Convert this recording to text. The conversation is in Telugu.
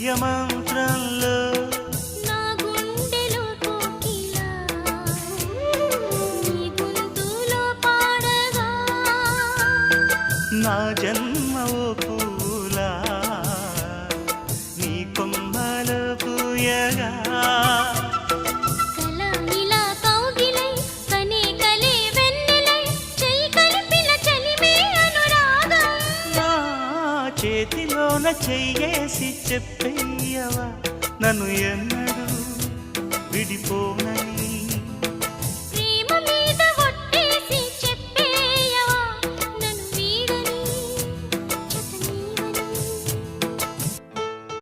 ప్రియమంత్రంలో నా గుండెలో కోకిల నీ గొంతులో పాడగా నా జన్మ ఓ పూలా నీ కొమ్మలో పూయగా కల ఇలా కౌగిలై కనే కలే వెన్నెలై చెయ్యి కలిపిన చలిమే అనురాగం నా చేతిలోన చెయ్యేసి చెప్పేయవా నన్ను ఎన్నడూ విడిపోనని